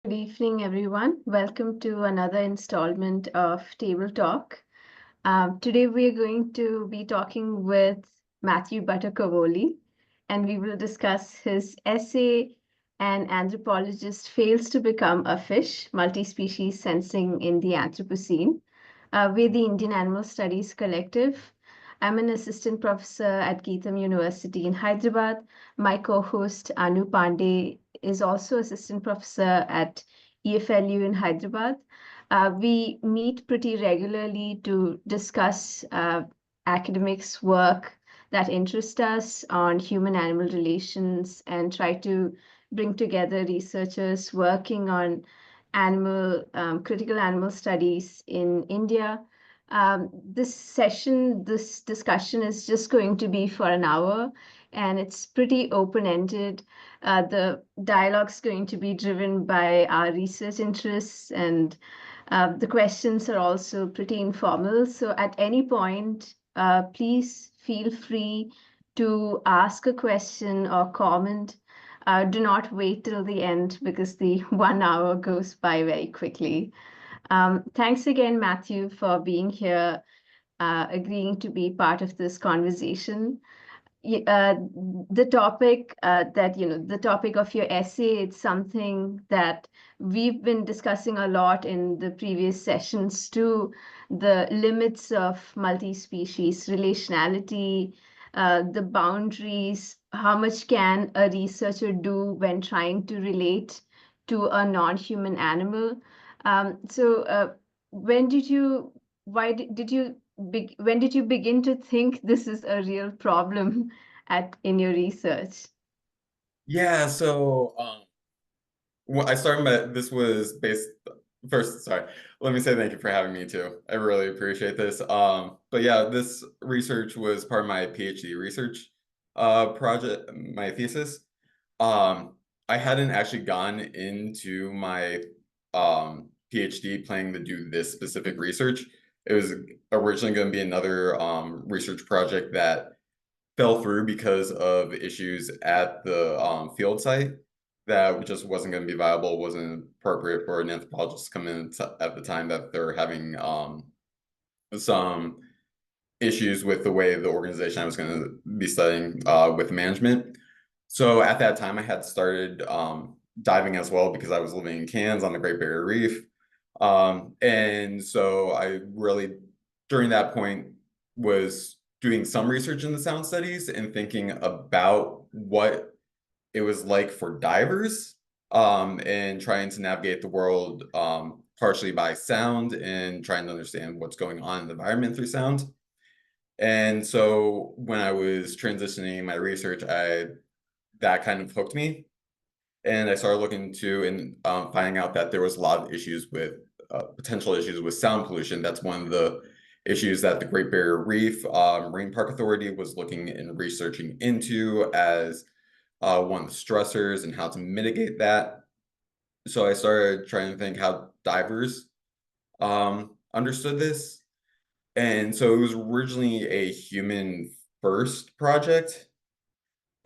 Good evening, everyone. Welcome to another installment of Table Talk. Today, we are going to be talking with Matthew Buttacavoli, and we will discuss his essay, An Anthropologist Fails to Become a Fish, Multispecies Sensing in the Anthropocene. We're the Indian Animal Studies Collective. I'm an assistant professor at Geetham University in Hyderabad. My co-host Anu Pande is also assistant professor at EFLU in Hyderabad. We meet pretty regularly to discuss academics' work that interest us on human-animal relations and try to bring together researchers working on critical animal studies in India. This discussion is just going to be for an hour, and it's pretty open-ended. The dialogue's going to be driven by our research interests, and the questions are also pretty informal. So at any point, please feel free to ask a question or comment. Do not wait till the end because the 1 hour goes by very quickly. Thanks again, Matthew, for being here, agreeing to be part of this conversation. The topic the topic of your essay, it's something that we've been discussing a lot in the previous sessions too, the limits of multi-species relationality, the boundaries, how much can a researcher do when trying to relate to a non-human animal. So when did you, why did you when did you begin to think this is a real problem in your research? Yeah, so well, I started my this was based first, sorry. Let me say thank you for having me too. I really appreciate this. But yeah, this research was part of my PhD research project, my thesis. Um, I hadn't actually gone into my PhD planning to do this specific research. It was originally going to be another research project that fell through because of issues at the field site that just wasn't going to be viable, wasn't appropriate for an anthropologist to come in at the time that they're having some issues with the way the organization I was going to be studying with management. So at that time, I had started diving as well because I was living in Cairns on the Great Barrier Reef. And so I really, during that point, was doing some research in the sound studies and thinking about what it was like for divers and trying to navigate the world partially by sound and trying to understand what's going on in the environment through sound. And so when I was transitioning my research, that kind of hooked me. And I started looking into and finding out that there was a lot of issues with potential issues with sound pollution. That's one of the issues that the Great Barrier Reef Marine Park Authority was looking and researching into as one of the stressors and how to mitigate that. So I started trying to think how divers understood this. And so it was originally a human first project.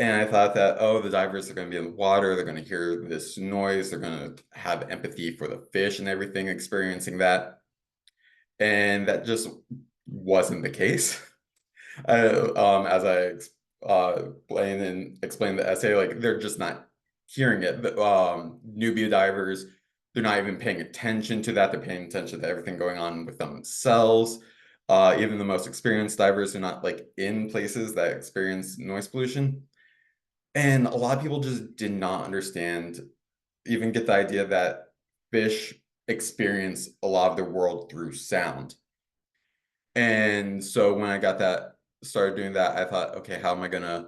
And I thought that, oh, the divers are going to be in the water. They're going to hear this noise. They're going to have empathy for the fish and everything, experiencing that. And that just wasn't the case. As I explained the essay, like they're just not hearing it. Newbie divers, they're not even paying attention to that. They're paying attention to everything going on with themselves. Even the most experienced divers are not like in places that experience noise pollution. And a lot of people just did not understand, even get the idea that fish experience a lot of their world through sound. And so when I started doing that, I thought, okay, how am I gonna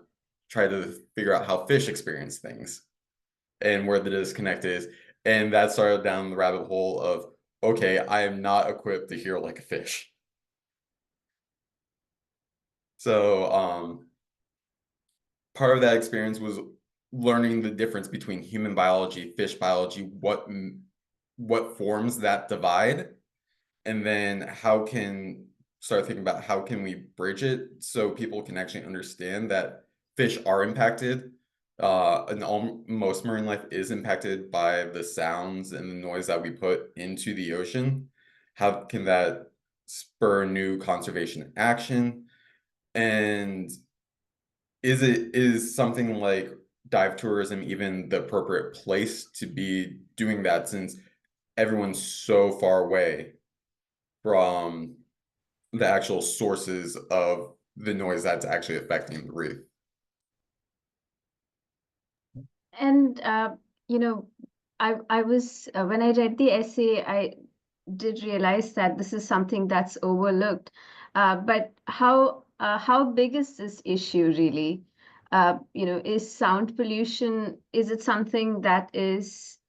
try to figure out how fish experience things and where the disconnect is? And that started down the rabbit hole of, okay, I am not equipped to hear like a fish. So part of that experience was learning the difference between human biology, fish biology, what forms that divide, and then how can start thinking about how can we bridge it so people can actually understand that fish are impacted most marine life is impacted by the sounds and the noise that we put into the ocean. How can that spur new conservation action? And is something like dive tourism even the appropriate place to be doing that, since everyone's so far away from the actual sources of the noise that's actually affecting the reef? And I was when I read the essay, I did realize that this is something that's overlooked. But how big is this issue really? Is sound pollution, is it something that is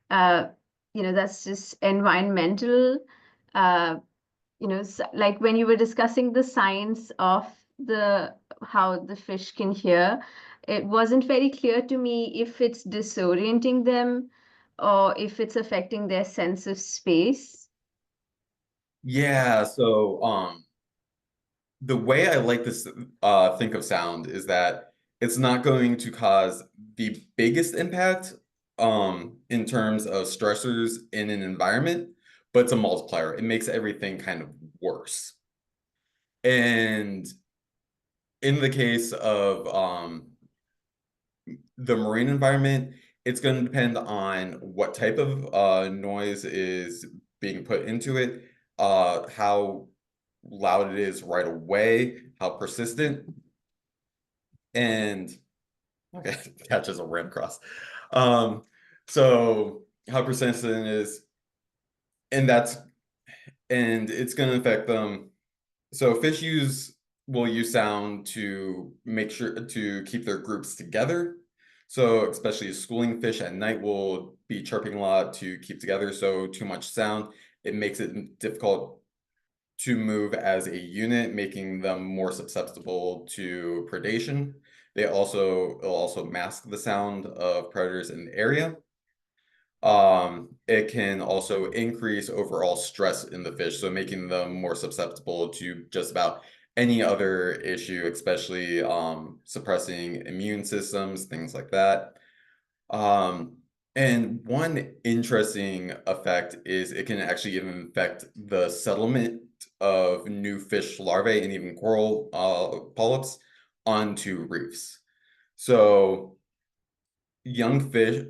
uh, that's just environmental? Uh, like when you were discussing the science of the how the fish can hear, it wasn't very clear to me if it's disorienting them or if it's affecting their sense of space. Yeah, so the way I like this think of sound is that it's not going to cause the biggest impact in terms of stressors in an environment, but it's a multiplier. It makes everything kind of worse. And in the case of the marine environment, it's going to depend on what type of noise is being put into it, how loud it is right away, how persistent, and okay, catches a ram cross. Um, so how persistent it is, and that's and it's going to affect them. So fish use will use sound to make sure to keep their groups together. So especially schooling fish at night will be chirping a lot to keep together. So too much sound, it makes it difficult to move as a unit, making them more susceptible to predation. It'll also mask the sound of predators in the area. It can also increase overall stress in the fish, so making them more susceptible to just about any other issue, especially suppressing immune systems, things like that. Um, and one interesting effect is it can actually even affect the settlement of new fish larvae and even coral polyps onto reefs. So young fish,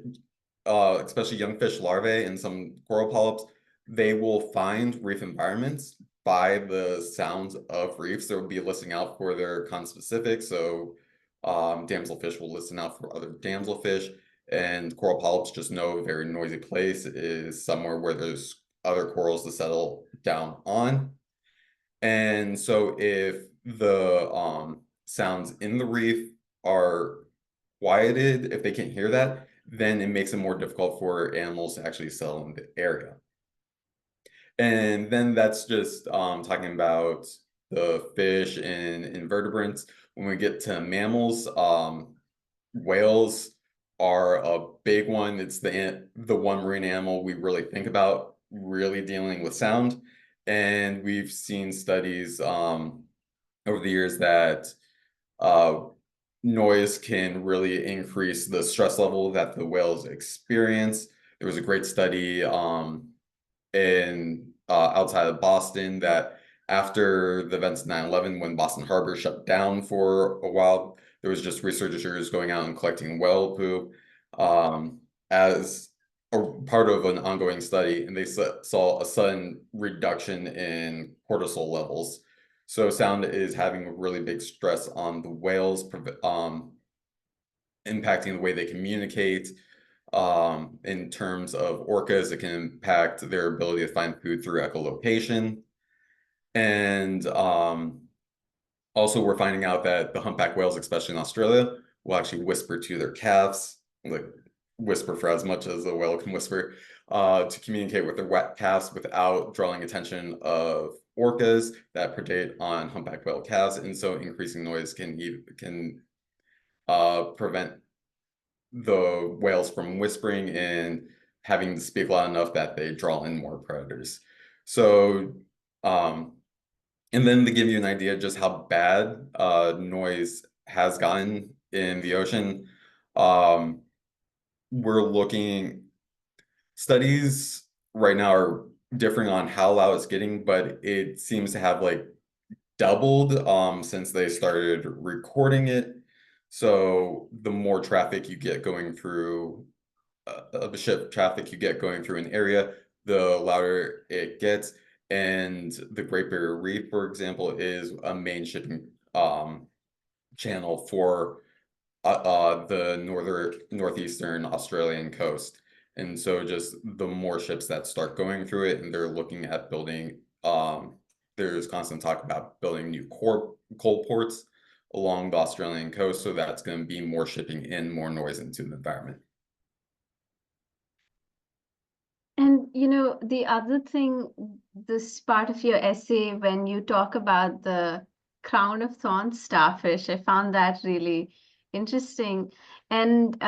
especially young fish larvae and some coral polyps, they will find reef environments by the sounds of reefs. There will be listening out for their conspecific. So damselfish will listen out for other damselfish, and coral polyps just know a very noisy place is somewhere where there's other corals to settle down on. And so if the sounds in the reef are quieted, if they can't hear that, then it makes it more difficult for animals to actually settle in the area. And then that's just talking about the fish and invertebrates. When we get to mammals, whales are a big one. It's the one marine animal we really think about really dealing with sound. And we've seen studies over the years that uh, noise can really increase the stress level that the whales experience. There was a great study in outside of Boston that after the events of 9/11, when Boston Harbor shut down for a while, there was just researchers going out and collecting whale poop as a part of an ongoing study, and they saw a sudden reduction in cortisol levels. So sound is having a really big stress on the whales, impacting the way they communicate. In terms of orcas, it can impact their ability to find food through echolocation. And also, we're finding out that the humpback whales, especially in Australia, will actually whisper to their calves, like whisper for as much as a whale can whisper, to communicate with their wet calves without drawing attention of orcas that predate on humpback whale calves. And so increasing noise can prevent the whales from whispering and having to speak loud enough that they draw in more predators. So, and then to give you an idea just how bad noise has gotten in the ocean, Um, we're looking, studies right now are differing on how loud it's getting, but it seems to have like doubled since they started recording it. So the more traffic you get going through of the ship traffic you get going through an area, the louder it gets. And the Great Barrier Reef, for example, is a main shipping channel for the northeastern Australian coast. And so just the more ships that start going through it, and they're looking at building, there's constant talk about building new coal ports along the Australian coast. So that's going to be more shipping in, more noise into the environment. And the other thing, this part of your essay, when you talk about the crown of thorns starfish, I found that really interesting. And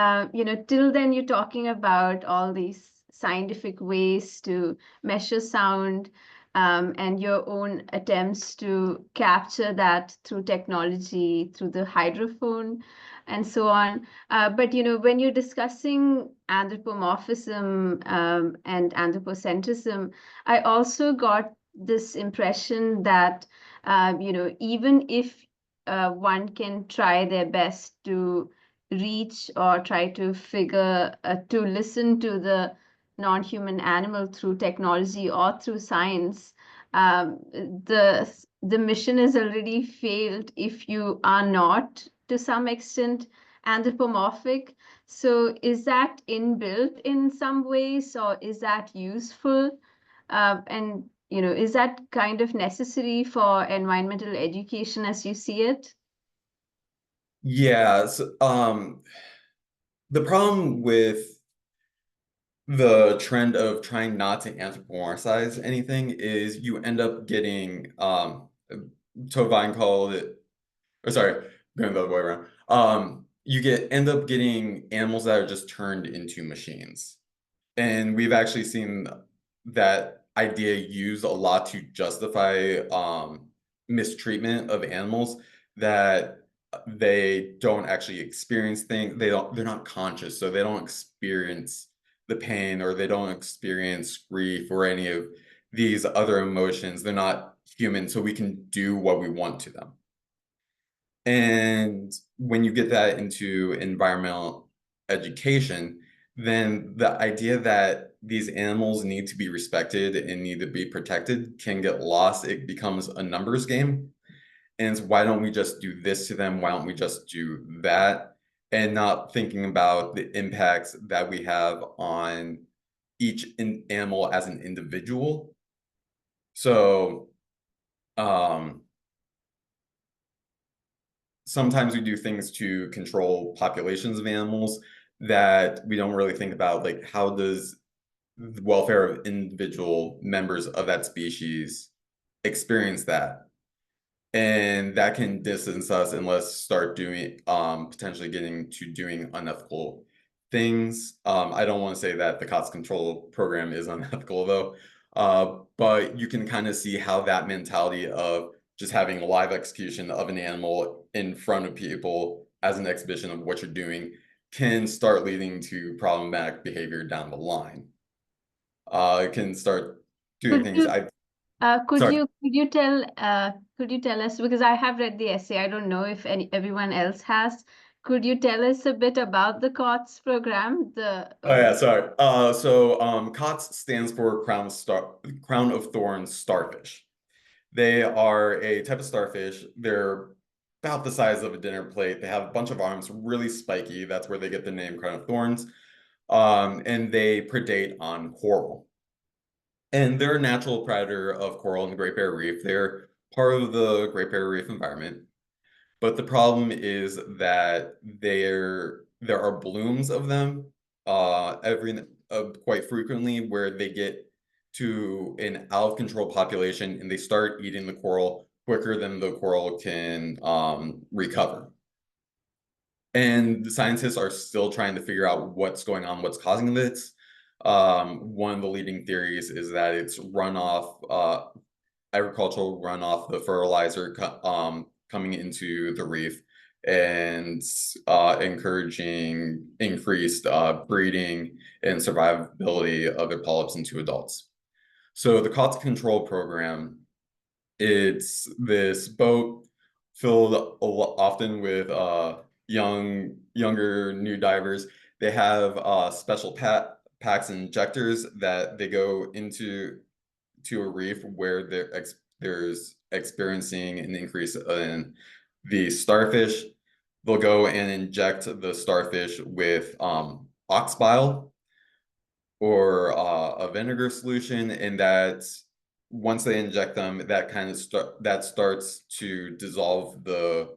till then you're talking about all these scientific ways to measure sound, and your own attempts to capture that through technology, through the hydrophone, and so on. But when you're discussing anthropomorphism, and anthropocentrism, I also got this impression that even if one can try their best to reach or try to figure to listen to the non-human animal through technology or through science, the mission has already failed if you are not to some extent anthropomorphic. So is that inbuilt in some ways, or is that useful? And is that kind of necessary for environmental education as you see it? Yeah, so, the problem with the trend of trying not to anthropomorphize anything is you end up getting Tovine called it, or sorry, going the other way around. You end up getting animals that are just turned into machines. And we've actually seen that idea used a lot to justify mistreatment of animals, that they don't actually experience things. They're not conscious, so they don't experience the pain, or they don't experience grief or any of these other emotions. They're not human, so we can do what we want to them. And when you get that into environmental education, then the idea that these animals need to be respected and need to be protected can get lost. It becomes a numbers game. And it's, why don't we just do this to them? Why don't we just do that? And not thinking about the impacts that we have on each animal as an individual. So, sometimes we do things to control populations of animals that we don't really think about, like how does the welfare of individual members of that species experience that? And that can distance us and let's start doing potentially getting to doing unethical things. I don't want to say that the cost control program is unethical though, but you can kind of see how that mentality of just having a live execution of an animal in front of people as an exhibition of what you're doing can start leading to problematic behavior down the line. It can start doing Could things. you I could sorry. you could you tell us, because I have read the essay, I don't know if everyone else has. Could you tell us a bit about the COTS program? Oh yeah, sorry. So COTS stands for Crown of Thorns starfish. They are a type of starfish. They're about the size of a dinner plate. They have a bunch of arms, really spiky. That's where they get the name Crown of Thorns. And they predate on coral. And they're a natural predator of coral in the Great Barrier Reef. They're part of the Great Barrier Reef environment. But the problem is that there are blooms of them every quite frequently, where they get to an out of control population and they start eating the coral quicker than the coral can recover. And the scientists are still trying to figure out what's going on, what's causing this. One of the leading theories is that it's runoff, agricultural runoff, the fertilizer coming into the reef and encouraging increased breeding and survivability of their polyps into adults. So the COTS control program, it's this boat filled often with younger new divers. They have special packs and injectors that they go into a reef where there's experiencing an increase in the starfish. They'll go and inject the starfish with ox bile or a vinegar solution, and that once they inject them, that kind of starts to dissolve the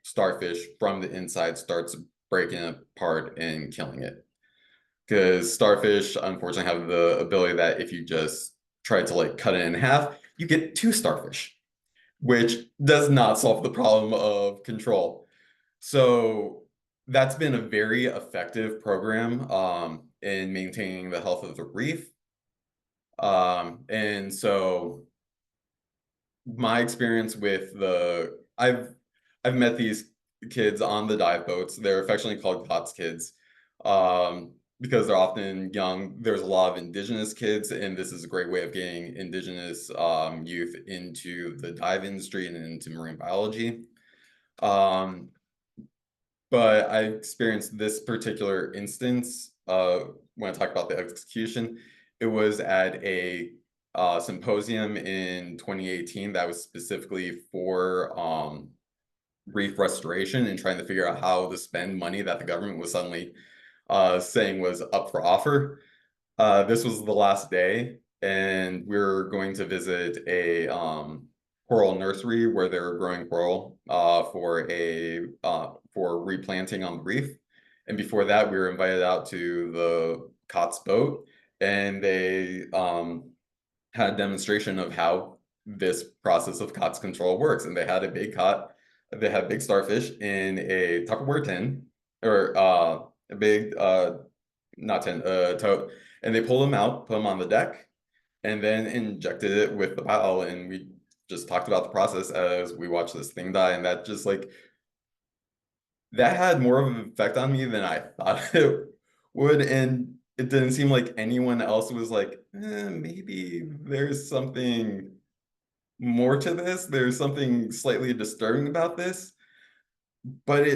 starfish from the inside, starts breaking it apart and killing it. Because starfish, unfortunately, have the ability that if you just try to like cut it in half, you get two starfish, which does not solve the problem of control. So that's been a very effective program in maintaining the health of the reef. And so my experience with I've met these kids on the dive boats. They're affectionately called COTS kids because they're often young. There's a lot of indigenous kids, and this is a great way of getting indigenous youth into the dive industry and into marine biology. But I experienced this particular instance when I talk about the execution. It was at a symposium in 2018 that was specifically for reef restoration and trying to figure out how to spend money that the government was suddenly saying was up for offer. This was the last day, and we are going to visit a coral nursery where they're growing coral for replanting on the reef. And before that, we were invited out to the COTS boat, and they had a demonstration of how this process of COTS control works. And they had a big they had big starfish in a Tupperware tin, or a big not tin, tote, and they pulled them out, put them on the deck, and then injected it with the bile. And we just talked about the process as we watched this thing die, and that just like that had more of an effect on me than I thought it would. And it didn't seem like anyone else was like, maybe there's something more to this. There's something slightly disturbing about this. But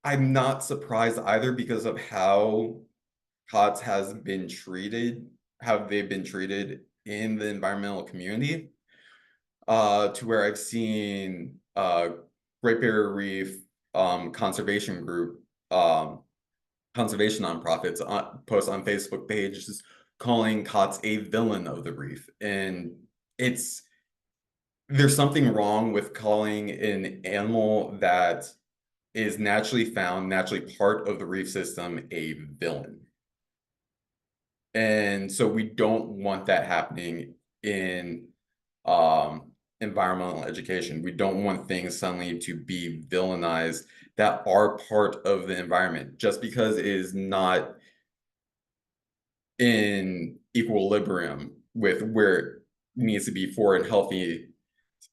I'm not surprised either because of how COTS has been treated, how they've been treated in the environmental community, to where I've seen Great Barrier Reef conservation group, conservation nonprofits post on Facebook pages calling COTS a villain of the reef. And there's something wrong with calling an animal that is naturally found, naturally part of the reef system, a villain. And so we don't want that happening in environmental education. We don't want things suddenly to be villainized that are part of the environment. Just because it is not in equilibrium with where it needs to be for a healthy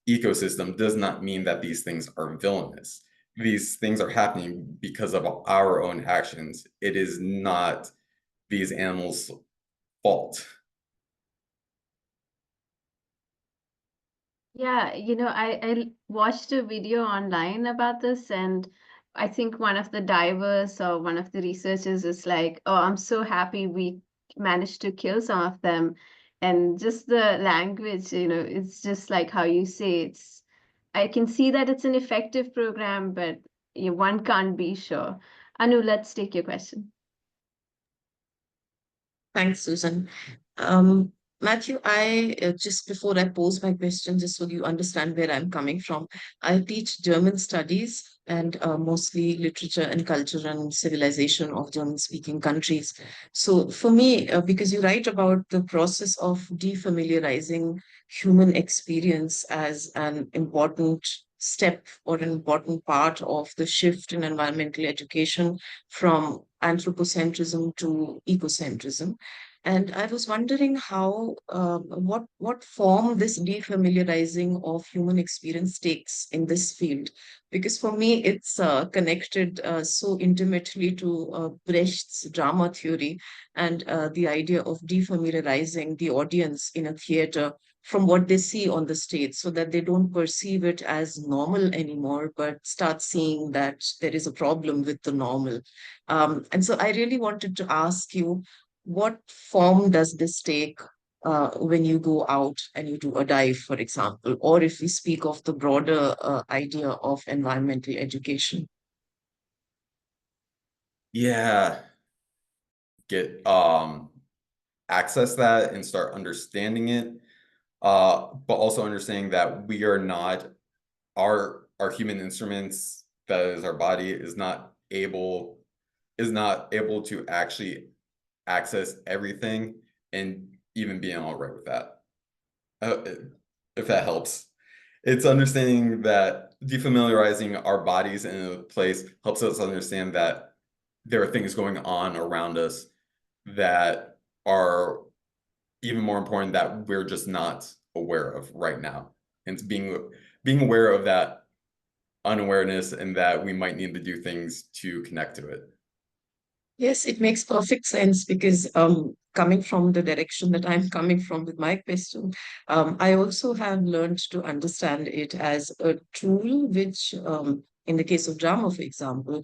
ecosystem does not mean that these things are villainous. These things are happening because of our own actions. It is not these animals' fault. Yeah, I watched a video online about this, and I think one of the divers or one of the researchers is like, "Oh, I'm so happy we managed to kill some of them." And just the language, it's just like how you say I can see that it's an effective program, but one can't be sure. Anu, let's take your question. Thanks, Susan. Um, Matthew, I just before I pose my question, just so you understand where I'm coming from, I teach German studies and mostly literature and culture and civilization of German-speaking countries. So for me, because you write about the process of defamiliarizing human experience as an important step or an important part of the shift in environmental education from anthropocentrism to ecocentrism. And I was wondering how, what form this defamiliarizing of human experience takes in this field. Because for me, it's connected so intimately to Brecht's drama theory and the idea of defamiliarizing the audience in a theater from what they see on the stage so that they don't perceive it as normal anymore, but start seeing that there is a problem with the normal. And so I really wanted to ask you, what form does this take when you go out and you do a dive, for example, or if we speak of the broader idea of environmental education? Yeah, get access that and start understanding it, but also understanding that we are not our human instruments, that is our body, is not able to actually access everything and even being all right with that. Uh, if that helps. It's understanding that defamiliarizing our bodies in a place helps us understand that there are things going on around us that are even more important that we're just not aware of right now. And it's being aware of that unawareness and that we might need to do things to connect to it. Yes, it makes perfect sense because coming from the direction that I'm coming from with my question, I also have learned to understand it as a tool which, in the case of drama, for example,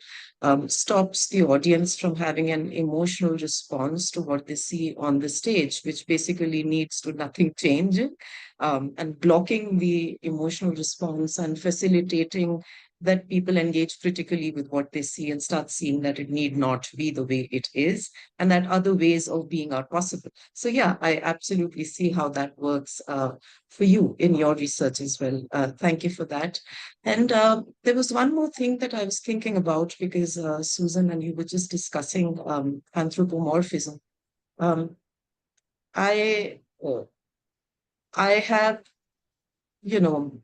stops the audience from having an emotional response to what they see on the stage, which basically needs to nothing changing, and blocking the emotional response and facilitating that people engage critically with what they see and start seeing that it need not be the way it is, and that other ways of being are possible. So yeah, I absolutely see how that works for you in your research as well. Thank you for that. And there was one more thing that I was thinking about because Susan and you were just discussing anthropomorphism. Um, I I have, you know,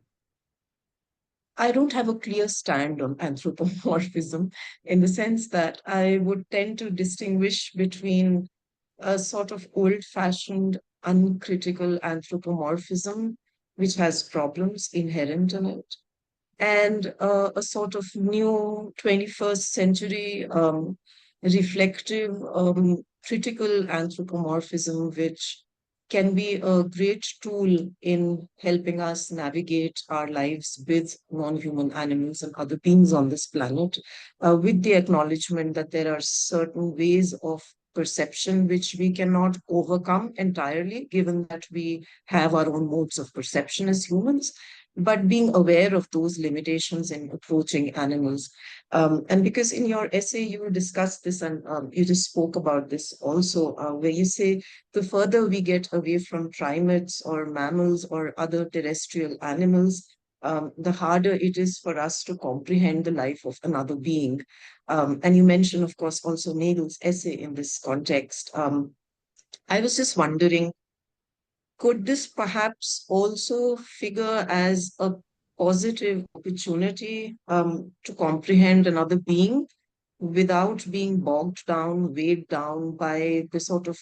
I don't have a clear stand on anthropomorphism in the sense that I would tend to distinguish between a sort of old-fashioned, uncritical anthropomorphism, which has problems inherent in it, and a sort of new 21st century reflective, critical anthropomorphism, which can be a great tool in helping us navigate our lives with non-human animals and other beings on this planet, with the acknowledgement that there are certain ways of perception which we cannot overcome entirely, given that we have our own modes of perception as humans, but being aware of those limitations in approaching animals. And because in your essay, you discussed this and you just spoke about this also, where you say the further we get away from primates or mammals or other terrestrial animals, the harder it is for us to comprehend the life of another being. And you mentioned, of course, also Nagel's essay in this context. I was just wondering, could this perhaps also figure as a positive opportunity to comprehend another being without being bogged down, weighed down by the sort of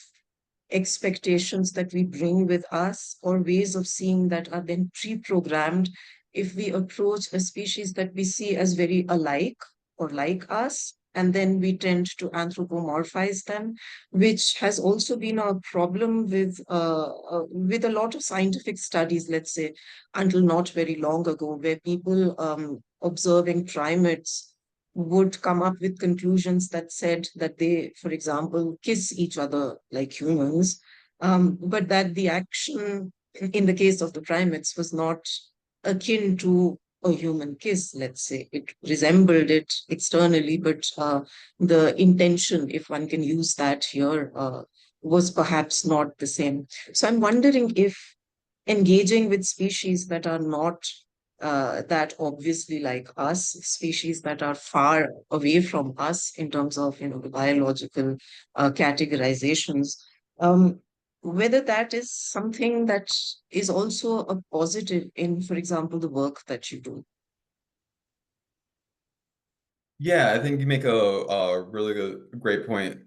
expectations that we bring with us, or ways of seeing that are then pre-programmed if we approach a species that we see as very alike or like us, and then we tend to anthropomorphize them, which has also been a problem with a lot of scientific studies, let's say, until not very long ago, where people observing primates would come up with conclusions that said that they, for example, kiss each other like humans, but that the action in the case of the primates was not akin to a human kiss, let's say. It resembled it externally, but the intention, if one can use that here, was perhaps not the same. So I'm wondering if engaging with species that are not that obviously like us, species that are far away from us in terms of the biological categorizations, um, whether that is something that is also a positive in, for example, the work that you do. Yeah, I think you make a really great point.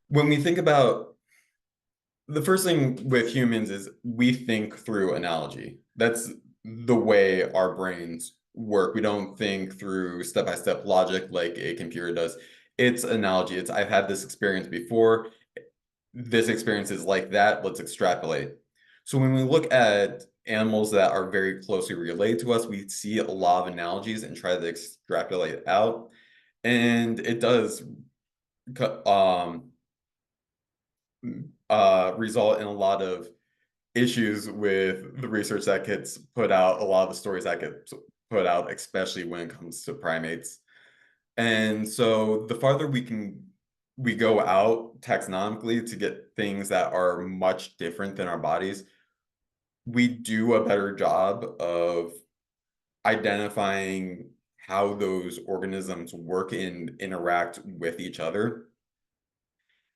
When we think about the first thing with humans is we think through analogy. That's the way our brains work. We don't think through step-by-step logic like a computer does. It's analogy. It's I've had this experience before. This experience is like that. Let's extrapolate. So when we look at animals that are very closely related to us, we see a lot of analogies and try to extrapolate out. And it does result in a lot of issues with the research that gets put out, a lot of the stories that get put out, especially when it comes to primates. And so the farther we go out taxonomically to get things that are much different than our bodies, we do a better job of identifying how those organisms work and interact with each other.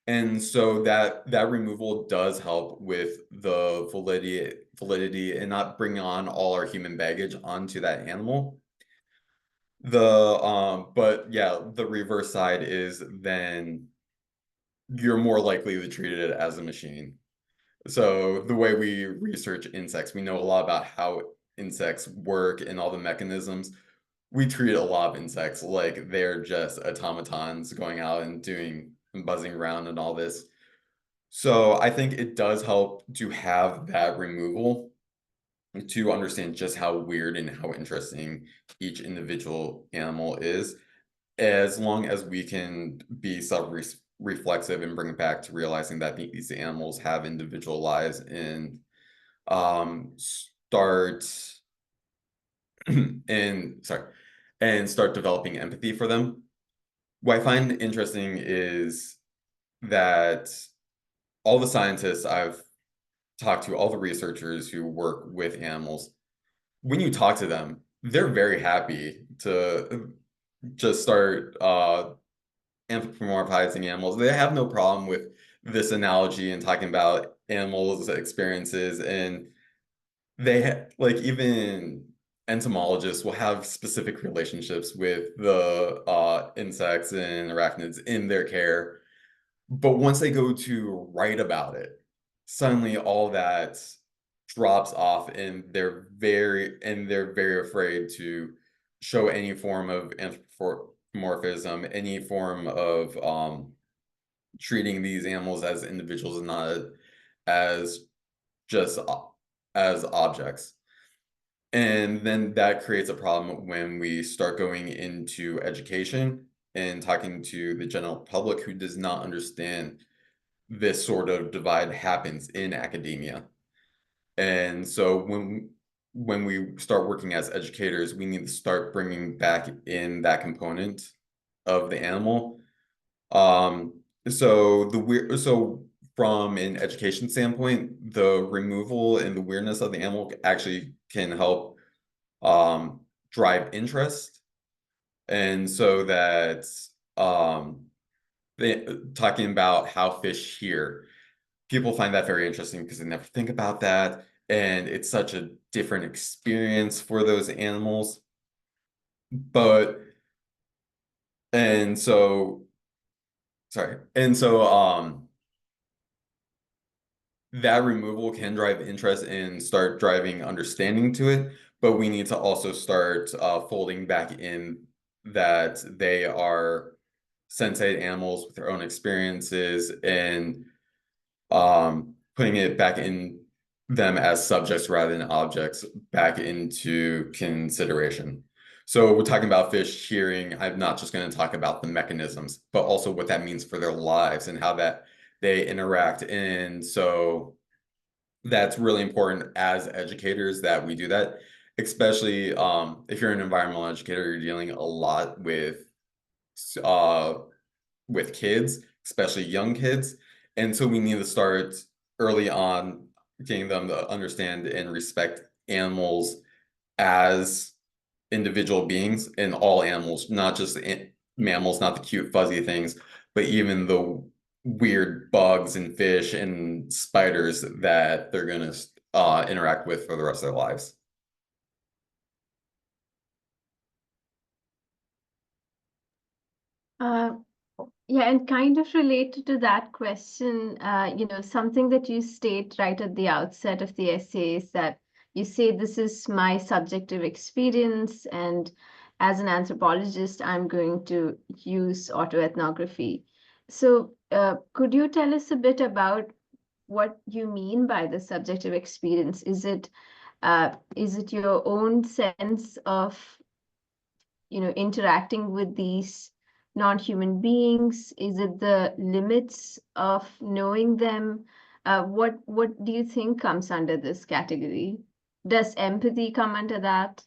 And so that removal does help with the validity and not bring on all our human baggage onto that animal. But yeah, the reverse side is then you're more likely to treat it as a machine. So the way we research insects, we know a lot about how insects work and all the mechanisms. We treat a lot of insects like they're just automatons going out and doing and buzzing around and all this. So I think it does help to have that removal to understand just how weird and how interesting each individual animal is, as long as we can be self-reflexive and bring it back to realizing that these animals have individual lives and start and start developing empathy for them. What I find interesting is that all the scientists I've talked to, all the researchers who work with animals, when you talk to them, they're very happy to just start anthropomorphizing animals. They have no problem with this analogy and talking about animals' experiences. And like even entomologists will have specific relationships with the insects and arachnids in their care. But once they go to write about it, suddenly all that drops off and they're very afraid to show any form of anthropomorphism, any form of treating these animals as individuals and not as just as objects. And then that creates a problem when we start going into education and talking to the general public who does not understand this sort of divide happens in academia. And so when we start working as educators, we need to start bringing back in that component of the animal. So from an education standpoint, the removal and the weirdness of the animal actually can help drive interest. And so that talking about how fish hear, people find that very interesting because they never think about that. And it's such a different experience for those animals. And so that removal can drive interest and start driving understanding to it, but we need to also start folding back in that they are sensate animals with their own experiences and putting it back in them as subjects rather than objects back into consideration. So we're talking about fish hearing. I'm not just going to talk about the mechanisms, but also what that means for their lives and how that they interact. And so that's really important as educators that we do that, especially if you're an environmental educator, you're dealing a lot with kids, especially young kids. And so we need to start early on getting them to understand and respect animals as individual beings and all animals, not just mammals, not the cute fuzzy things, but even the weird bugs and fish and spiders that they're going to interact with for the rest of their lives. Yeah, and kind of related to that question, something that you state right at the outset of the essay is that you say this is my subjective experience, and as an anthropologist, I'm going to use autoethnography. So, could you tell us a bit about what you mean by the subjective experience? Is it your own sense of interacting with these non-human beings? Is it the limits of knowing them? What do you think comes under this category? Does empathy come under that?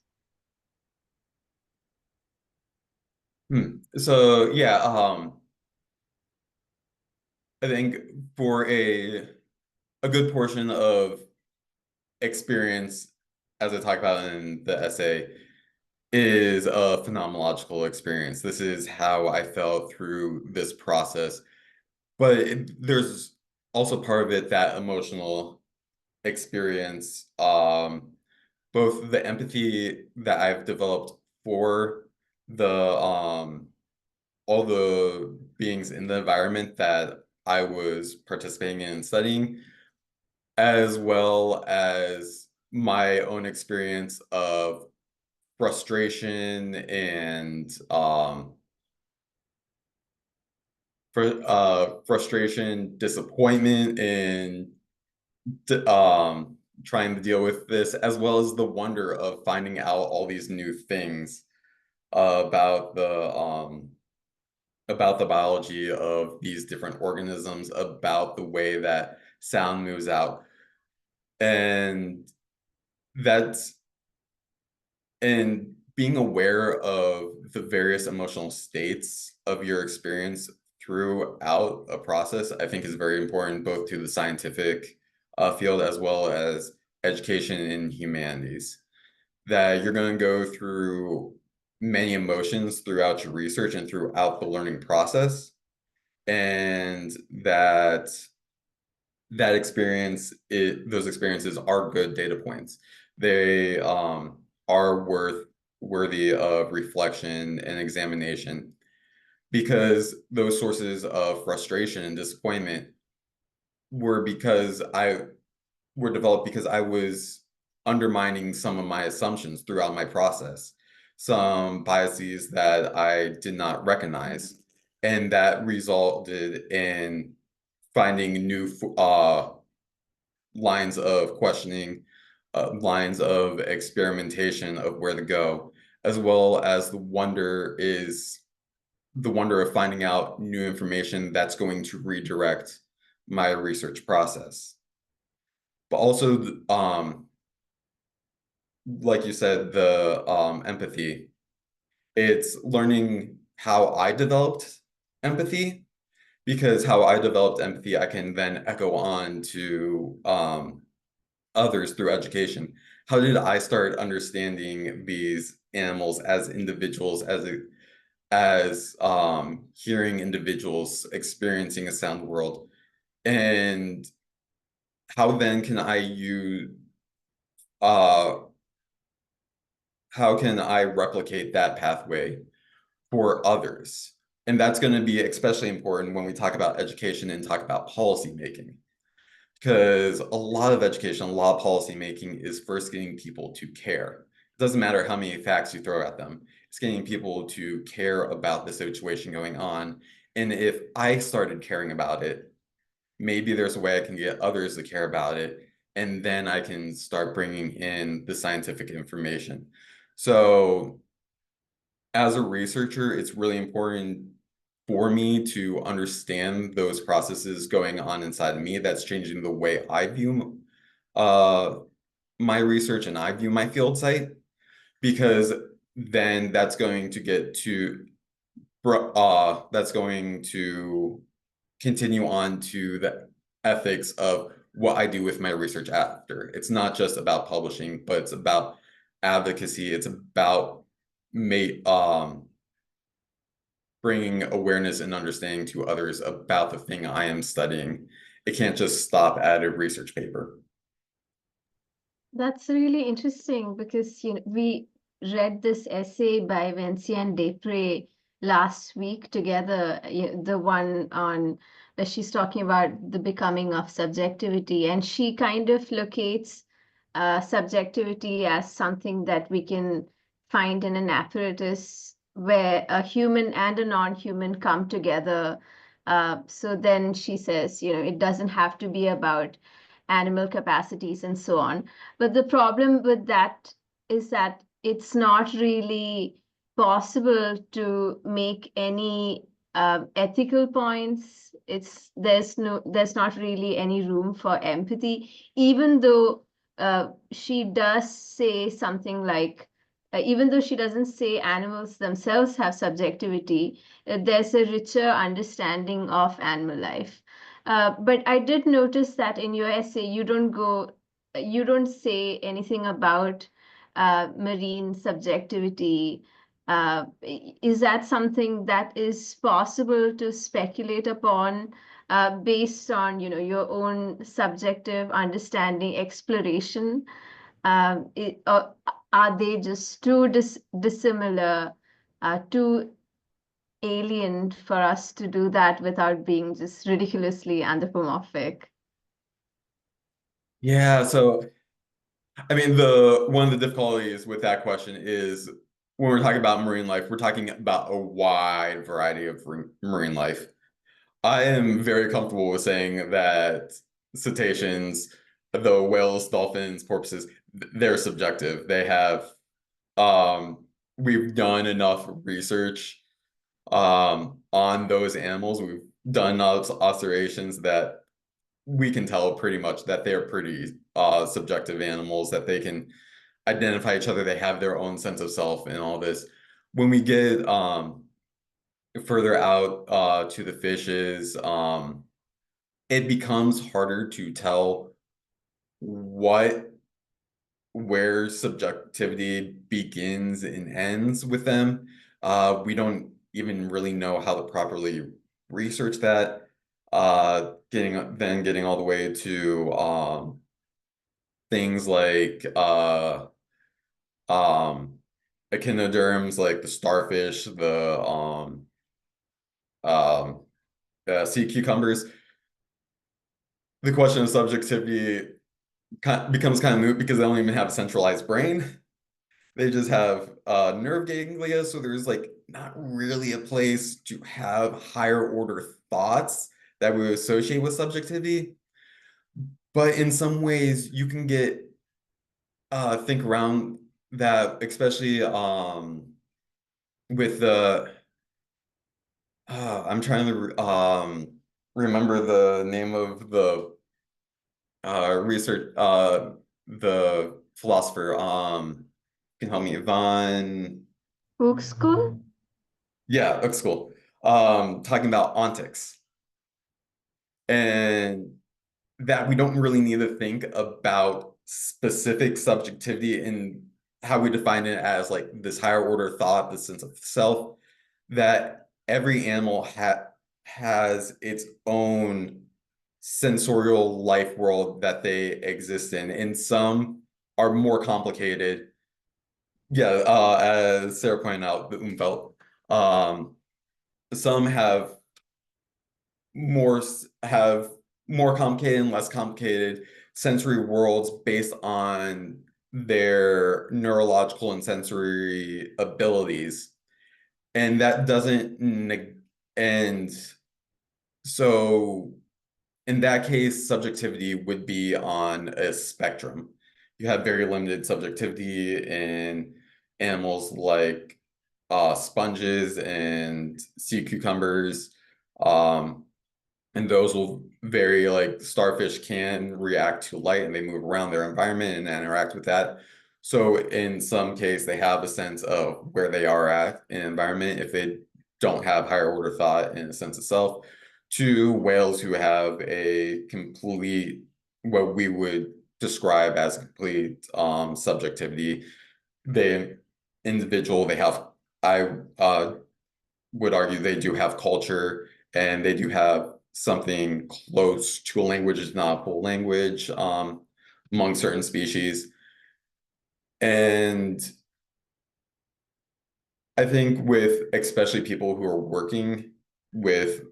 So yeah, I think for a good portion of experience, as I talk about in the essay, is a phenomenological experience. This is how I felt through this process. But there's also part of it that emotional experience, both the empathy that I've developed for the all the beings in the environment that I was participating in and studying, as well as my own experience of frustration and frustration, disappointment, and trying to deal with this, as well as the wonder of finding out all these new things about the biology of these different organisms, about the way that sound moves out. And that's and being aware of the various emotional states of your experience throughout a process, I think is very important both to the scientific field as well as education in humanities. That you're going to go through many emotions throughout your research and throughout the learning process, and those experiences are good data points. They are worthy of reflection and examination, because those sources of frustration and disappointment were developed because I was undermining some of my assumptions throughout my process, some biases that I did not recognize, and that resulted in finding new lines of questioning, lines of experimentation of where to go, as well as the wonder of finding out new information that's going to redirect my research process. But also, like you said, the empathy, it's learning how I developed empathy, because how I developed empathy, I can then echo on to others through education. How did I start understanding these animals as individuals, as hearing individuals experiencing a sound world? And how then can I uh, how can I replicate that pathway for others? And that's going to be especially important when we talk about education and talk about policy making. Because a lot of education, a lot of policy making is first getting people to care. It doesn't matter how many facts you throw at them. It's getting people to care about the situation going on. And if I started caring about it, maybe there's a way I can get others to care about it. And then I can start bringing in the scientific information. So as a researcher, it's really important for me to understand those processes going on inside of me that's changing the way I view my research and I view my field site, because then that's going to continue on to the ethics of what I do with my research after. It's not just about publishing, but it's about advocacy. It's about bringing awareness and understanding to others about the thing I am studying. It can't just stop at a research paper. That's really interesting because we read this essay by Vinciane Desprez last week together, the one on where she's talking about the becoming of subjectivity, and she kind of locates subjectivity as something that we can find in an apparatus where a human and a non-human come together. So then she says, it doesn't have to be about animal capacities and so on. But the problem with that is that it's not really possible to make any ethical points. There's not really any room for empathy, even though she does say something like, even though she doesn't say animals themselves have subjectivity, there's a richer understanding of animal life. But I did notice that in your essay, you don't say anything about marine subjectivity. Is that something that is possible to speculate upon based on, your own subjective understanding, exploration? Or are they just too dissimilar, too alien for us to do that without being just ridiculously anthropomorphic? Yeah, so I mean, the one of the difficulties with that question is when we're talking about marine life, we're talking about a wide variety of marine life. I am very comfortable with saying that cetaceans, the whales, dolphins, porpoises, they're subjective. They have, we've done enough research on those animals. We've done enough observations that we can tell pretty much that they're pretty subjective animals, that they can identify each other. They have their own sense of self and all this. When we get further out to the fishes, it becomes harder to tell where subjectivity begins and ends with them. We don't even really know how to properly research that. Getting all the way to things like echinoderms, like the starfish, the sea cucumbers. The question of subjectivity becomes kind of moot because they don't even have a centralized brain. They just have nerve ganglia, so there's like not really a place to have higher order thoughts that we associate with subjectivity. But in some ways, you can get think around that, especially with the I'm trying to remember the name of the research the philosopher can help me, Von. Book school? Yeah, book school. Talking about ontics, and that we don't really need to think about specific subjectivity and how we define it as like this higher order thought, the sense of self, that every animal has its own sensorial life world that they exist in, and some are more complicated. Yeah, as Sarah pointed out, the umfelt. Some more have more complicated and less complicated sensory worlds based on their neurological and sensory abilities. And that doesn't and so in that case, subjectivity would be on a spectrum. You have very limited subjectivity in animals like sponges and sea cucumbers. And those will vary, like starfish can react to light and they move around their environment and interact with that. So in some case, they have a sense of where they are at in environment if they don't have higher order thought and a sense of self, to whales who have a complete, what we would describe as complete subjectivity. They individual, they have, I would argue they do have culture and they do have something close to a language, is not a full language among certain species. And I think with especially people who are working with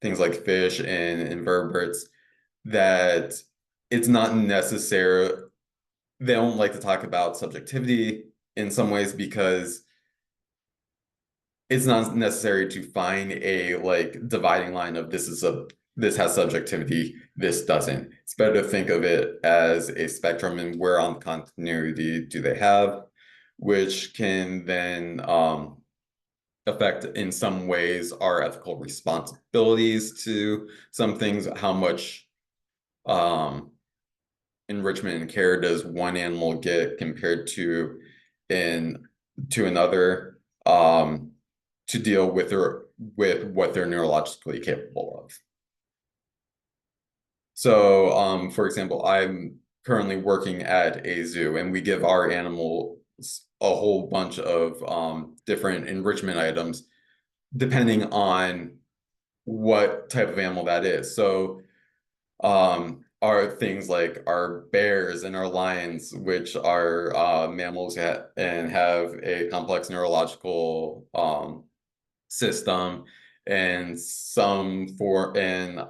things like fish and invertebrates, that it's not necessary. They don't like to talk about subjectivity in some ways because it's not necessary to find a like dividing line of this has subjectivity, this doesn't. It's better to think of it as a spectrum and where on the continuity do they have, which can then affect in some ways our ethical responsibilities to some things, how much um, enrichment and care does one animal get compared in to another, to deal with what they're neurologically capable of. So, for example, I'm currently working at a zoo, and we give our animals a whole bunch of different enrichment items depending on what type of animal that is. So, are things like our bears and our lions, which are mammals and have a complex neurological system and some for and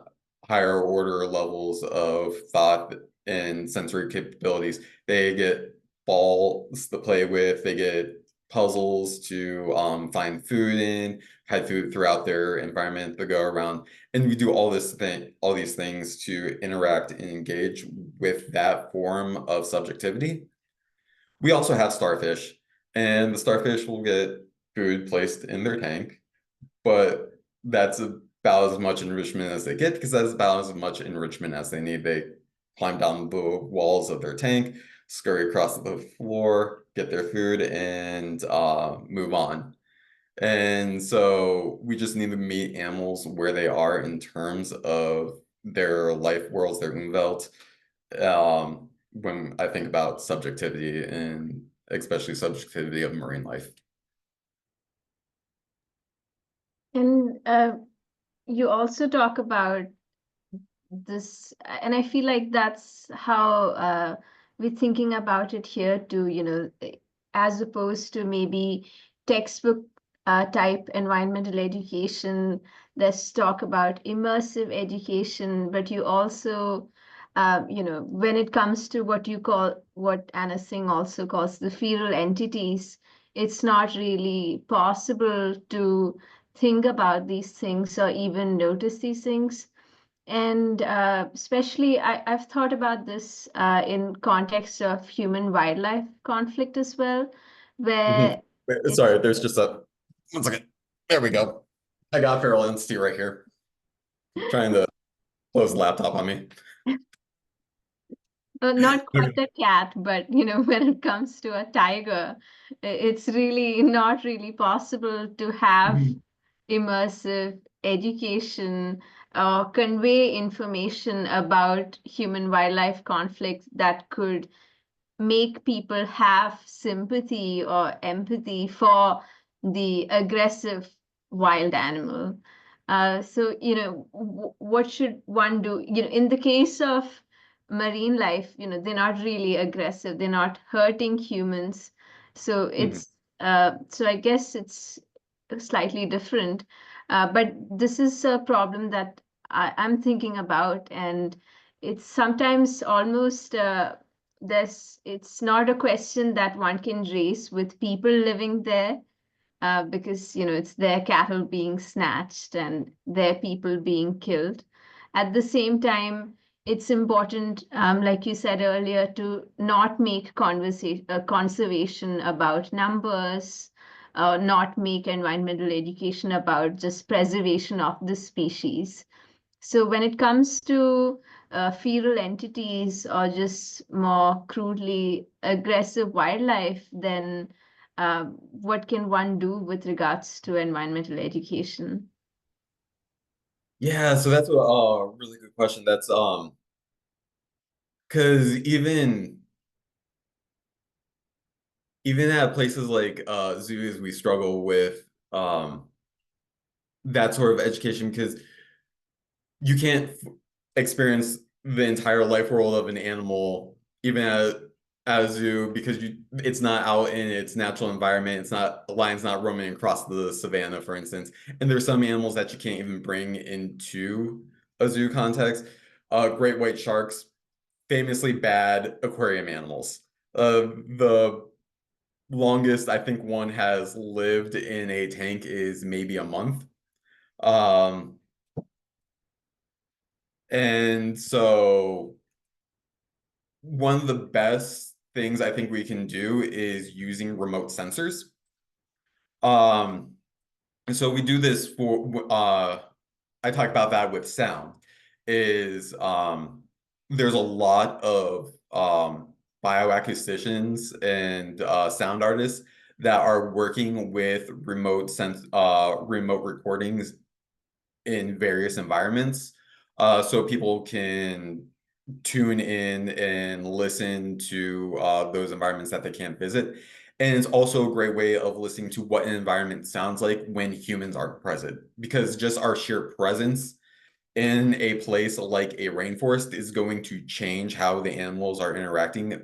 higher order levels of thought and sensory capabilities. They get balls to play with, they get puzzles to find food in, hide food throughout their environment to go around. And we do all these things to interact and engage with that form of subjectivity. We also have starfish, and the starfish will get food placed in their tank, but that's about as much enrichment as they get because that's about as much enrichment as they need. They climb down the walls of their tank, scurry across the floor, get their food, and move on. And so we just need to meet animals where they are in terms of their life worlds, their umwelt. When I think about subjectivity and especially subjectivity of marine life. And you also talk about this, and I feel like that's how we're thinking about it here too, as opposed to maybe textbook type environmental education. There's talk about immersive education, but you also, when it comes to what Anna Singh also calls the feral entities, it's not really possible to think about these things or even notice these things. And especially, I've thought about this in context of human-wildlife conflict as well, where it's Sorry, there's just a 1 second. There we go. I got feral entity right here. Trying to close the laptop on me. not quite a cat, but when it comes to a tiger, it's really not really possible to have immersive education or convey information about human wildlife conflicts that could make people have sympathy or empathy for the aggressive wild animal. So, what should one do? In the case of marine life, they're not really aggressive, they're not hurting humans. So so I guess it's slightly different. But this is a problem that I'm thinking about, and it's sometimes almost it's not a question that one can raise with people living there, because it's their cattle being snatched and their people being killed. At the same time, it's important, like you said earlier, to not make conservation about numbers, not make environmental education about just preservation of the species. So when it comes to feral entities or just more crudely aggressive wildlife, then what can one do with regards to environmental education? Yeah, so that's a really good question. That's because even at places like zoos, we struggle with that sort of education because you can't experience the entire life world of an animal even at at a zoo because it's not out in its natural environment. It's not a lion's not roaming across the savannah, for instance. And there's some animals that you can't even bring into a zoo context. Great white sharks, famously bad aquarium animals. The longest I think one has lived in a tank is maybe a month. Um, and so one of the best things I think we can do is using remote sensors. And so we do this for I talk about that with sound is there's a lot of bioacousticians and sound artists that are working with remote recordings in various environments. So people can tune in and listen to those environments that they can't visit. And it's also a great way of listening to what an environment sounds like when humans aren't present, because just our sheer presence in a place like a rainforest is going to change how the animals are interacting.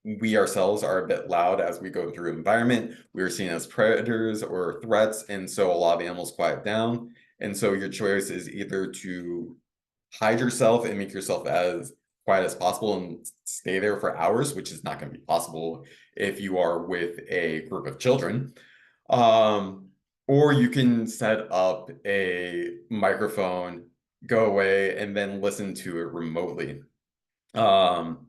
We ourselves are a bit loud as we go through environment. We are seen as predators or threats, and so a lot of animals quiet down. And so your choice is either to hide yourself and make yourself as quiet as possible and stay there for hours, which is not going to be possible if you are with a group of children. Um, or you can set up a microphone, go away, and then listen to it remotely. Um,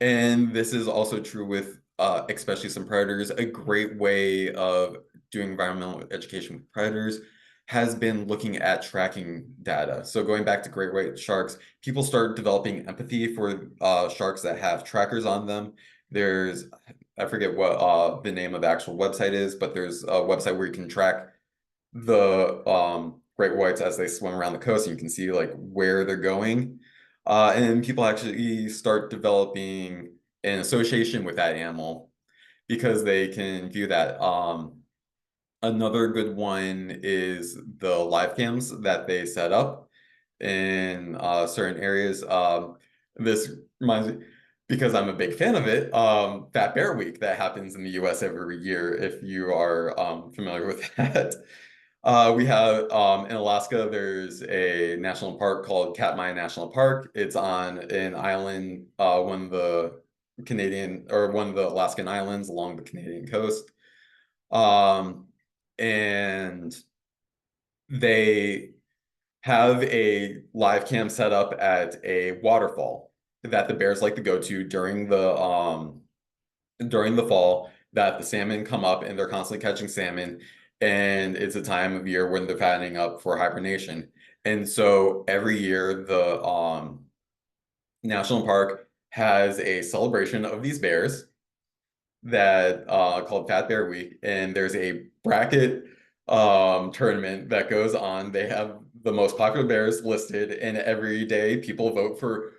and this is also true with especially some predators. A great way of doing environmental education with predators has been looking at tracking data. So going back to great white sharks, people start developing empathy for sharks that have trackers on them. There's, I forget what the name of the actual website is, but there's a website where you can track the great whites as they swim around the coast, and you can see like where they're going. And people actually start developing an association with that animal because they can view that. Another good one is the live cams that they set up in certain areas. This reminds me, because I'm a big fan of it, Fat Bear Week that happens in the US every year, if you are familiar with that. We have in Alaska, there's a national park called Katmai National Park. It's on an island, one of the one of the Alaskan islands along the Canadian coast. Um, and they have a live cam set up at a waterfall that the bears like to go to during the fall, that the salmon come up and they're constantly catching salmon, and it's a time of year when they're fattening up for hibernation. And so every year the national park has a celebration of these bears that called Fat Bear Week, and there's a bracket tournament that goes on. They have the most popular bears listed, and every day people vote for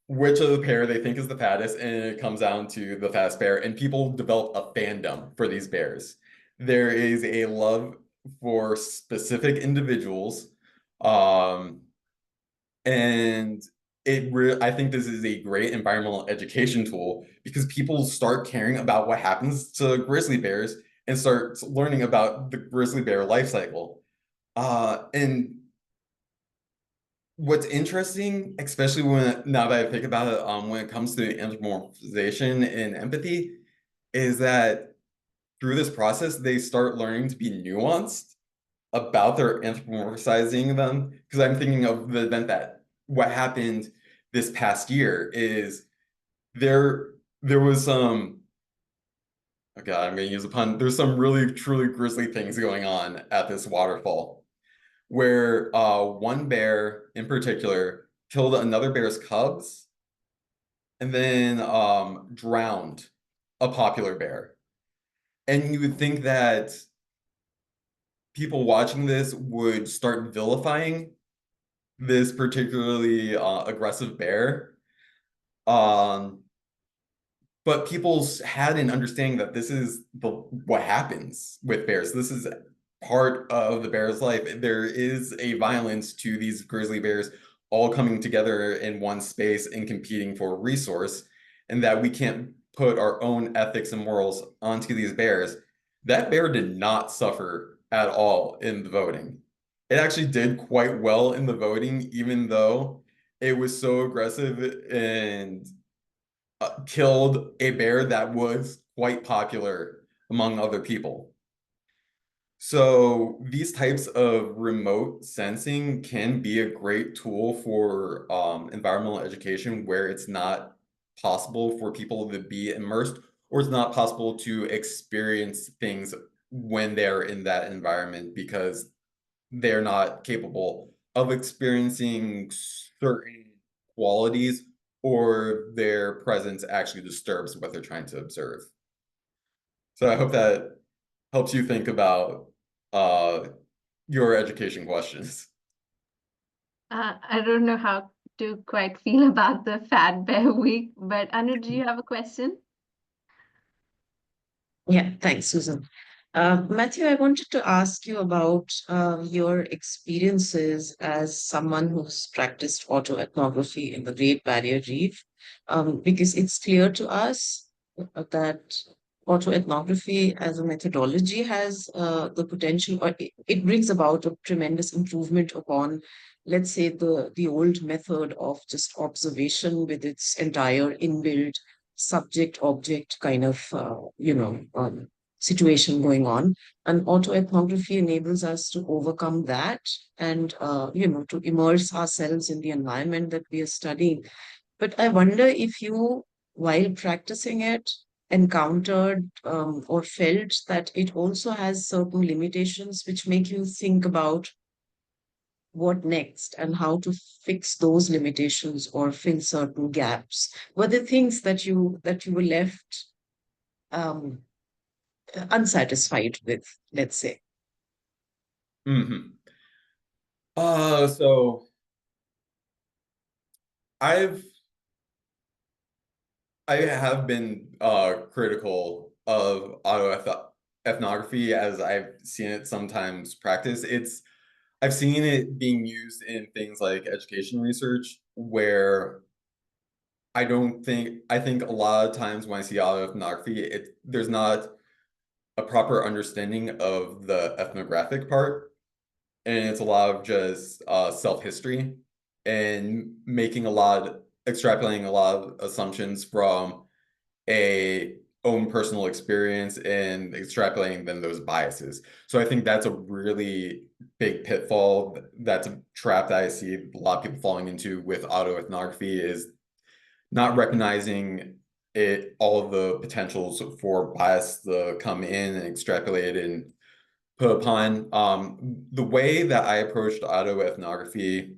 which of the pair they think is the fattest, and it comes down to the fattest bear, and people develop a fandom for these bears. There is a love for specific individuals, um, and I think this is a great environmental education tool because people start caring about what happens to grizzly bears and start learning about the grizzly bear life cycle. And what's interesting, especially now that I think about it, when it comes to anthropomorphization and empathy, is that through this process, they start learning to be nuanced about their anthropomorphizing them. Because I'm thinking of the event that what happened this past year is there was some, oh God, I'm going to use a pun. There's some really truly grisly things going on at this waterfall where one bear in particular killed another bear's cubs and then drowned a popular bear. And you would think that people watching this would start vilifying this particularly aggressive bear. Um, but people had an understanding that this is what happens with bears. This is part of the bear's life. There is a violence to these grizzly bears all coming together in one space and competing for a resource, and that we can't put our own ethics and morals onto these bears. That bear did not suffer at all in the voting. It actually did quite well in the voting, even though it was so aggressive and killed a bear that was quite popular among other people. So these types of remote sensing can be a great tool for environmental education where it's not possible for people to be immersed, or it's not possible to experience things when they're in that environment because they're not capable of experiencing certain qualities, or their presence actually disturbs what they're trying to observe. So I hope that helps you think about your education questions. I don't know how to quite feel about the Fat Bear Week, but Anu, do you have a question? Yeah, thanks, Susan. Matthew, I wanted to ask you about your experiences as someone who's practiced auto-ethnography in the Great Barrier Reef, because it's clear to us that auto-ethnography as a methodology has the potential, or it brings about a tremendous improvement upon, let's say, the old method of just observation with its entire inbuilt subject-object kind of, situation going on. And autoethnography enables us to overcome that and, to immerse ourselves in the environment that we are studying. But I wonder if you, while practicing it, encountered or felt that it also has certain limitations which make you think about what next and how to fix those limitations or fill certain gaps. Were there things that you were left um, unsatisfied with, let's say? Mm-hmm. So I have been critical of auto-ethnography as I've seen it sometimes practiced. I've seen it being used in things like education research where I think a lot of times when I see auto-ethnography, there's not a proper understanding of the ethnographic part, and it's a lot of just self-history and extrapolating a lot of assumptions from a own personal experience and extrapolating then those biases. So I think that's a really big pitfall. That's a trap that I see a lot of people falling into with auto-ethnography, is not recognizing all of the potentials for bias to come in and extrapolate and put upon. The way that I approached auto-ethnography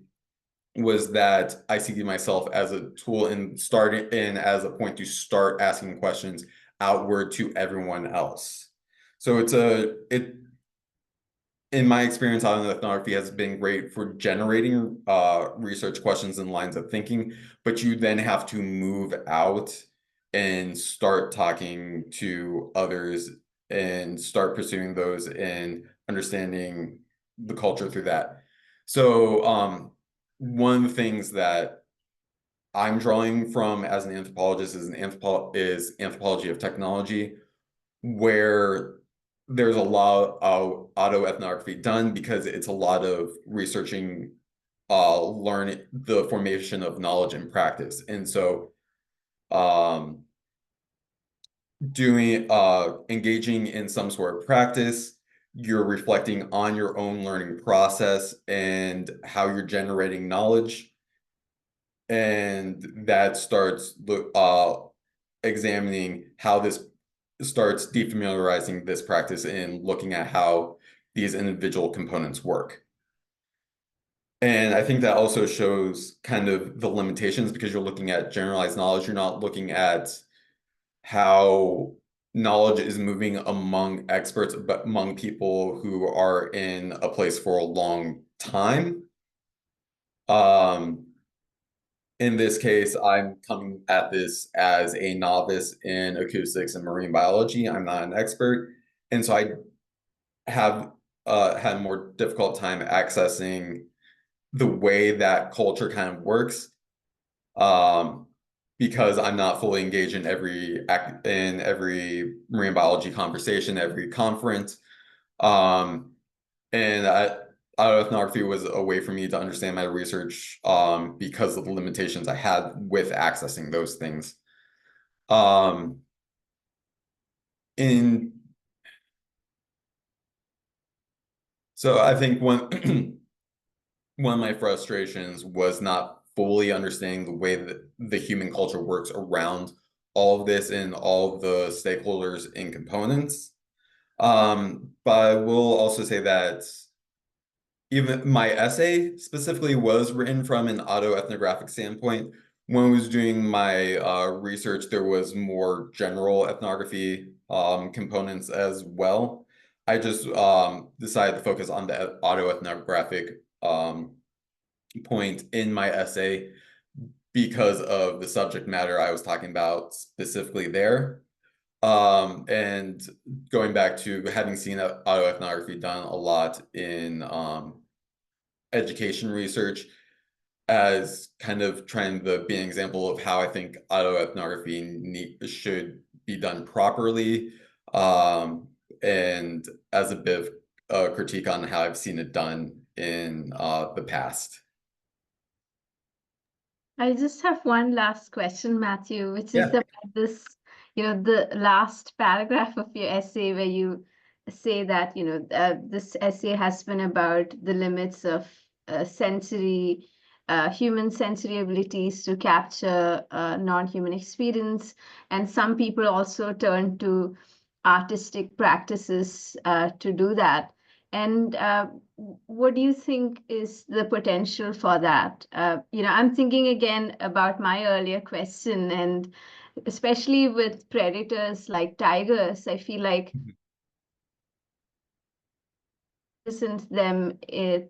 was that I see myself as a tool and starting in as a point to start asking questions outward to everyone else. So in my experience, auto-ethnography has been great for generating research questions and lines of thinking, but you then have to move out and start talking to others and start pursuing those and understanding the culture through that. So one of the things that I'm drawing from as an anthropologist is anthropology of technology, where there's a lot of auto-ethnography done because it's a lot of researching learning the formation of knowledge and practice. And so doing engaging in some sort of practice, you're reflecting on your own learning process and how you're generating knowledge, and that starts examining how this starts defamiliarizing this practice and looking at how these individual components work. And I think that also shows kind of the limitations, because you're looking at generalized knowledge. You're not looking at how knowledge is moving among experts, but among people who are in a place for a long time. In this case, I'm coming at this as a novice in acoustics and marine biology. I'm not an expert. And so I have had more difficult time accessing the way that culture kind of works, because I'm not fully engaged in every marine biology conversation, every conference. And auto-ethnography was a way for me to understand my research because of the limitations I had with accessing those things. So I think one of my frustrations was not fully understanding the way that the human culture works around all of this and all of the stakeholders and components. But I will also say that even my essay specifically was written from an auto-ethnographic standpoint. When I was doing my research, there was more general ethnography components as well. I just decided to focus on the auto-ethnographic point in my essay because of the subject matter I was talking about specifically there. And going back to having seen auto-ethnography done a lot in education research as kind of trying to be an example of how I think auto-ethnography should be done properly, and as a bit of a critique on how I've seen it done in the past. I just have one last question, Matthew, which is Yeah. about this, the last paragraph of your essay where you say that, this essay has been about the limits of human sensory abilities to capture non-human experience. And some people also turn to artistic practices to do that. And what do you think is the potential for that? I'm thinking again about my earlier question, and especially with predators like tigers, I feel like listen to them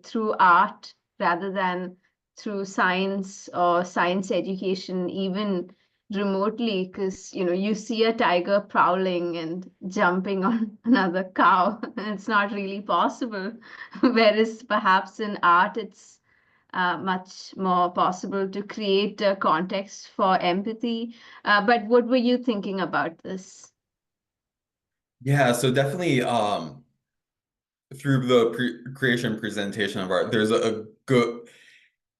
through art rather than through science or science education, even remotely, because you see a tiger prowling and jumping on another cow, and it's not really possible. Whereas perhaps in art, it's much more possible to create a context for empathy. But what were you thinking about this? Yeah, so definitely through the creation presentation of art, there's a good,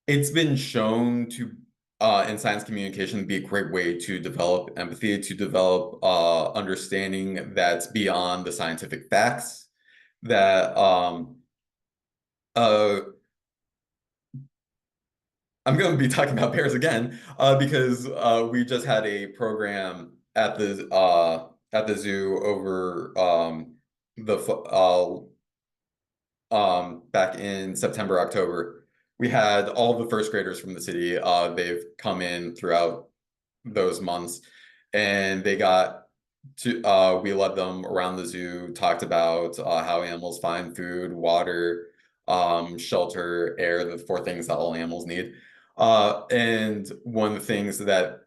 it's been shown to in science communication be a great way to develop empathy, to develop understanding that's beyond the scientific facts, that uh I'm going to be talking about bears again because we just had a program at the zoo over the back in September, October. We had all the first graders from the city. They've come in throughout those months, and they got to we led them around the zoo, talked about how animals find food, water, shelter, air, the four things that all animals need. And one of the things that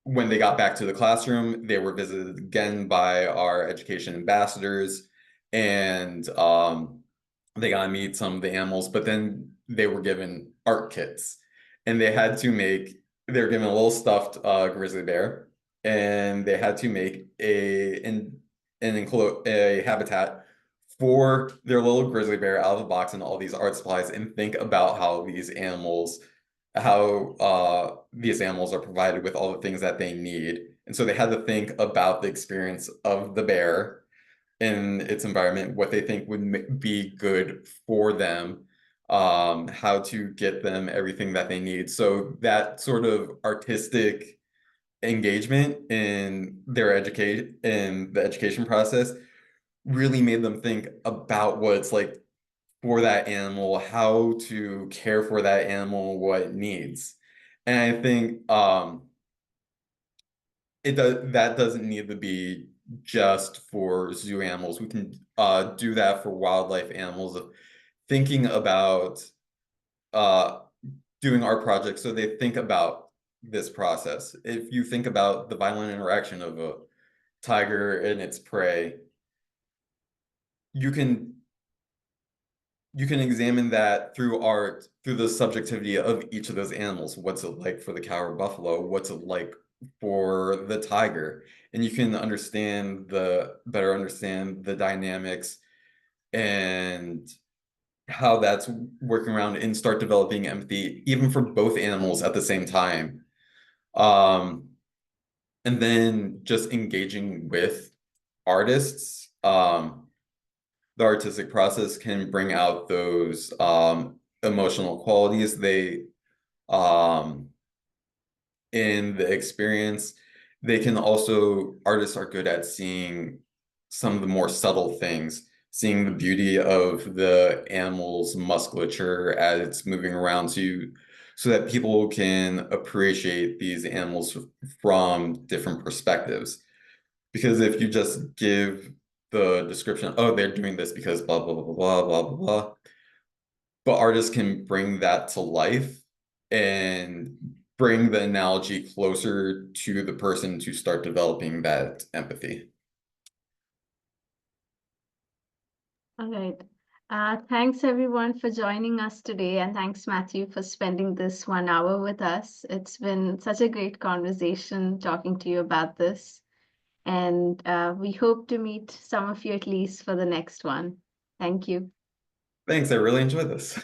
when they got back to the classroom, they were visited again by our education ambassadors, and they got to meet some of the animals, but then they were given art kits, and they were given a little stuffed grizzly bear, and they had to make a habitat for their little grizzly bear out of the box and all these art supplies, and think about how these animals are provided with all the things that they need. And so they had to think about the experience of the bear in its environment, what they think would be good for them, how to get them everything that they need. So that sort of artistic engagement in the education process really made them think about what it's like for that animal, how to care for that animal, what it needs. And I think that doesn't need to be just for zoo animals. We can do that for wildlife animals, thinking about doing our projects so they think about this process. If you think about the violent interaction of a tiger and its prey, you can you can examine that through art, through the subjectivity of each of those animals. What's it like for the cow or buffalo? What's it like for the tiger? And you can better understand the dynamics and how that's working around and start developing empathy, even for both animals at the same time. And then just engaging with artists. The artistic process can bring out those emotional qualities in the experience. They can also, artists are good at seeing some of the more subtle things, seeing the beauty of the animal's musculature as it's moving around so that people can appreciate these animals from different perspectives. Because if you just give the description, oh, they're doing this because blah, blah, blah, blah, blah, blah, blah, but artists can bring that to life and bring the analogy closer to the person to start developing that empathy. All right. Thanks everyone for joining us today, and thanks Matthew for spending this 1 hour with us. It's been such a great conversation talking to you about this, and we hope to meet some of you at least for the next one. Thank you. Thanks, I really enjoyed this.